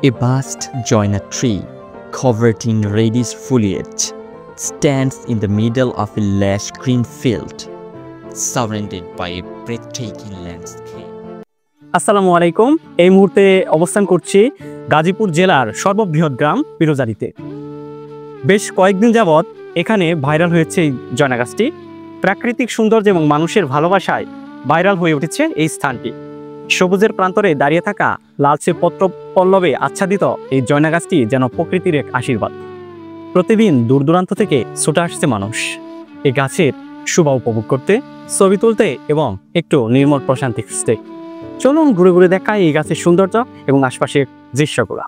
A vast joiner tree, covered in reddish foliage, stands in the middle of a lush green field, surrounded by a breathtaking landscape. আসসালামু আলাইকুম। এই মুহূর্তে অবস্থান করছি গাজীপুর জেলার সর্ববৃহৎ গ্রাম পিরোজারিতে। বেশ কয়েকদিন যাবৎ এখানে ভাইরাল হয়েছে এই জয়না গাছটি। প্রাকৃতিক সৌন্দর্য এবং মানুষের ভালোবাসায় ভাইরাল হয়ে উঠেছে এই স্থানটি। সবুজের প্রান্তরে দাঁড়িয়ে থাকা লালচে পত্র পল্লবে আচ্ছাদিত এই জয়না গাছটি যেন প্রকৃতির এক আশীর্বাদ। প্রতিদিন দূর দূরান্ত থেকে ছুটে আসছে মানুষ এই গাছের শোভা উপভোগ করতে, ছবি তুলতে এবং একটু নির্মল প্রশান্তি খুঁজতে। চলুন ঘুরে ঘুরে দেখায় এই গাছের সৌন্দর্য এবং আশপাশের দৃশ্যগুলো।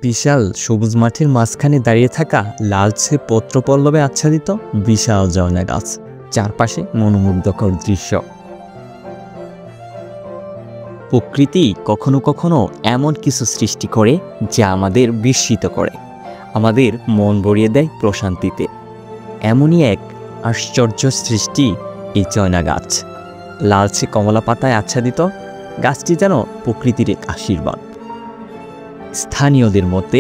বিশাল সবুজ মাঠের মাঝখানে দাঁড়িয়ে থাকা লালচে পত্রপল্লবে আচ্ছাদিত বিশাল জয়না গাছ, চারপাশে মনোমুগ্ধকর দৃশ্য। প্রকৃতি কখনো কখনো এমন কিছু সৃষ্টি করে যা আমাদের বিস্মিত করে, আমাদের মন ভরিয়ে দেয় প্রশান্তিতে। এমনই এক আশ্চর্য সৃষ্টি এই জয়না গাছ। লালচে কমলা পাতায় আচ্ছাদিত গাছটি যেন প্রকৃতির এক আশীর্বাদ। স্থানীয়দের মতে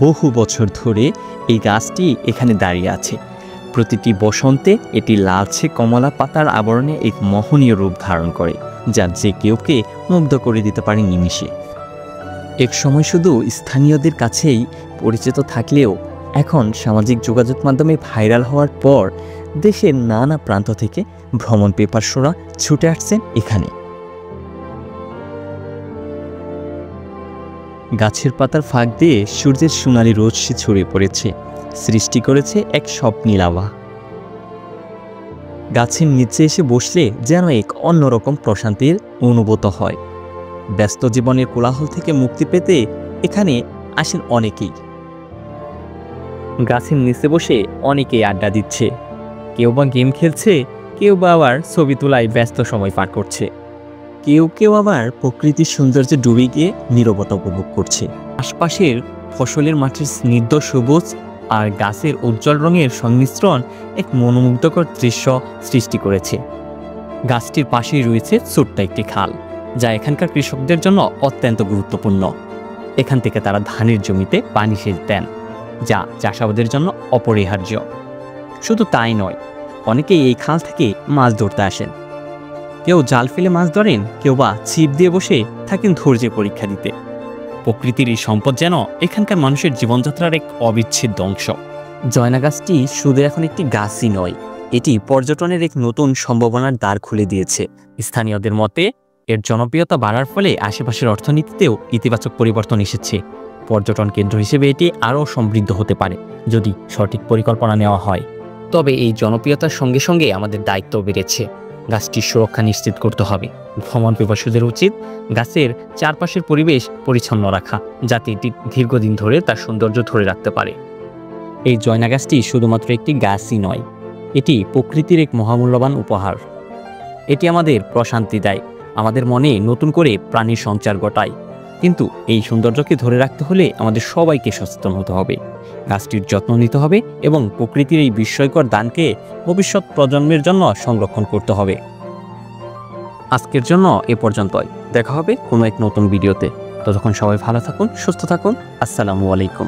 বহু বছর ধরে এই গাছটি এখানে দাঁড়িয়ে আছে। প্রতিটি বসন্তে এটি লালচে কমলা পাতার আবরণে এক মোহনীয় রূপ ধারণ করে, যা যে কেউকে মুগ্ধ করে দিতে পারে নিমিষে। এক সময় শুধু স্থানীয়দের কাছেই পরিচিত থাকলেও এখন সামাজিক যোগাযোগ মাধ্যমে ভাইরাল হওয়ার পর দেশের নানা প্রান্ত থেকে ভ্রমণ পিপাসুরা ছুটে আসছেন এখানে। গাছের পাতার ফাঁক দিয়ে সূর্যের সোনালি রশ্মি ছড়িয়ে পড়েছে, সৃষ্টি করেছে এক স্বপ্নীল আভা। গাছের নিচে এসে বসলে যেন এক অন্যরকম প্রশান্তির অনুভূত হয়। ব্যস্ত জীবনের কোলাহল থেকে মুক্তি পেতে এখানে আসেন অনেকেই। গাছের নিচে বসে অনেকেই আড্ডা দিচ্ছে, কেউ বা গেম খেলছে, কেউ বা আবার ছবি তোলায় ব্যস্ত সময় পার করছে, কেউ কেউ আবার প্রকৃতির সৌন্দর্যে ডুবে গিয়ে নীরবতা উপভোগ করছে। আশপাশের ফসলের মাঠের স্নিগ্ধ সবুজ আর গাছের উজ্জ্বল রঙের সংমিশ্রণ এক মনোমুগ্ধকর দৃশ্য সৃষ্টি করেছে। গাছটির পাশেই রয়েছে ছোট্ট একটি খাল, যা এখানকার কৃষকদের জন্য অত্যন্ত গুরুত্বপূর্ণ। এখান থেকে তারা ধানের জমিতে পানি সেচ দেন, যা চাষাবাদের জন্য অপরিহার্য। শুধু তাই নয়, অনেকেই এই খাল থেকে মাছ ধরতে আসেন। কেউ জাল ফেলে মাছ ধরেন, কেউ বা ছিপ দিয়ে বসে থাকেন ধৈর্যের পরীক্ষা দিতে। প্রকৃতির এই সম্পদ যেন এখানকার মানুষের জীবনযাত্রার এক অবিচ্ছেদ্য অংশ। জয়না গাছটি শুধু এখন একটি গাছই নয়, এটি পর্যটনের এক নতুন সম্ভাবনার দ্বার খুলে দিয়েছে। স্থানীয়দের মতে এর জনপ্রিয়তা বাড়ার ফলে আশেপাশের অর্থনীতিতেও ইতিবাচক পরিবর্তন এসেছে। পর্যটন কেন্দ্র হিসেবে এটি আরও সমৃদ্ধ হতে পারে যদি সঠিক পরিকল্পনা নেওয়া হয়। তবে এই জনপ্রিয়তার সঙ্গে সঙ্গে আমাদের দায়িত্ব বেড়েছে। গাছটির সুরক্ষা নিশ্চিত করতে হবে। ভ্রমণ পিপাসুদের উচিত গাছের চারপাশের পরিবেশ পরিচ্ছন্ন রাখা, যাতে এটি দীর্ঘদিন ধরে তার সৌন্দর্য ধরে রাখতে পারে। এই জয়না গাছটি শুধুমাত্র একটি গাছই নয়, এটি প্রকৃতির এক মহামূল্যবান উপহার। এটি আমাদের প্রশান্তি দেয়, আমাদের মনে নতুন করে প্রাণীর সঞ্চার ঘটায়। কিন্তু এই সৌন্দর্যকে ধরে রাখতে হলে আমাদের সবাইকে সচেতন হতে হবে, গাছটির যত্ন নিতে হবে এবং প্রকৃতির এই বিস্ময়কর দানকে ভবিষ্যৎ প্রজন্মের জন্য সংরক্ষণ করতে হবে। আজকের জন্য এ পর্যন্তই। দেখা হবে কোনো এক নতুন ভিডিওতে। ততক্ষণ সবাই ভালো থাকুন, সুস্থ থাকুন। আসসালামু আলাইকুম।